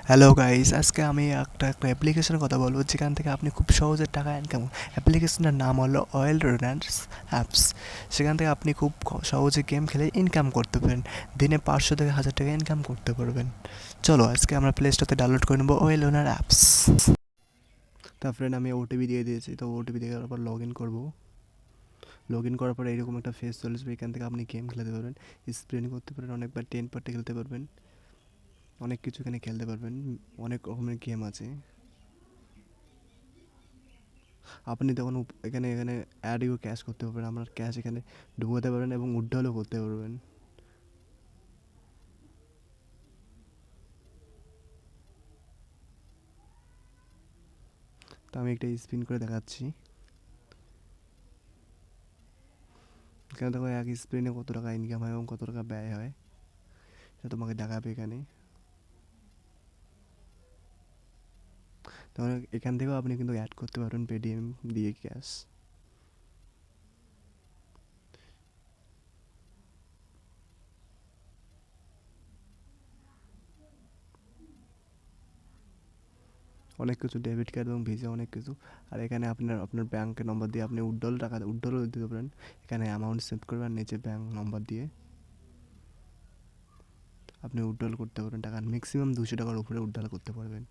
Hello guys, আজকে আমি একটা অ্যাপ্লিকেশনের কথা বলবো যেখান থেকে আপনি খুব সহজে টাকা ইনকাম। অ্যাপ্লিকেশনের নাম হলো অয়েল রোডান্স অ্যাপস। সেখান থেকে আপনি খুব সহজে গেম খেলে ইনকাম করতে পারেন। দিনে 500 থেকে 1000 টাকা ইনকাম করতে পারবেন। চলো আজকে আমরা প্লে স্টোরে ডাউনলোড করে নেবো অয়েল ওনার অ্যাপস। তা ফ্রেন্ড, আমি ওটিপি দিয়ে দিয়েছি, তো ওটিপি দেওয়ার পর লগ ইন করবো। লগ ইন করার পর এইরকম একটা ফেস চলে আসবে। এখান থেকে আপনি গেম খেলতে পারবেন, স্প্রিন করতে পারেন, অনেকবার 10 পার্টি খেলতে পারবেন, অনেক কিছু এখানে খেলতে পারবেন। অনেক রকমের গেম আছে। আপনি তখন এখানে এখানে অ্যাড ইউ ক্যাশ করতে পারবেন, আপনার ক্যাশ এখানে ঢুকাতে পারবেন এবং উইথড্রলও করতে পারবেন। তো আমি একটা স্পিন করে দেখাচ্ছি। এখানে দেখো এক স্পিনে কত টাকা ইনকাম হয় এবং কত টাকা ব্যয় হয়, সেটা তোমাকে দেখাবে এখানে। তখন এখান থেকেও আপনি কিন্তু অ্যাড করতে পারবেন পেটিএম দিয়ে ক্যাশ। অনেক কিছু ডেবিট কার্ড এবং ভিসা অনেক কিছু। আর এখানে আপনার আপনার ব্যাঙ্কের নম্বর দিয়ে আপনি উইথড্রলও দিতে পারেন। এখানে অ্যামাউন্ট সেট করবেন, নিচে ব্যাঙ্ক নম্বর দিয়ে আপনি উইথড্রল করতে পারবেন। টাকা ম্যাক্সিমাম 200 টাকার উপরে উইথড্রল করতে পারবেন।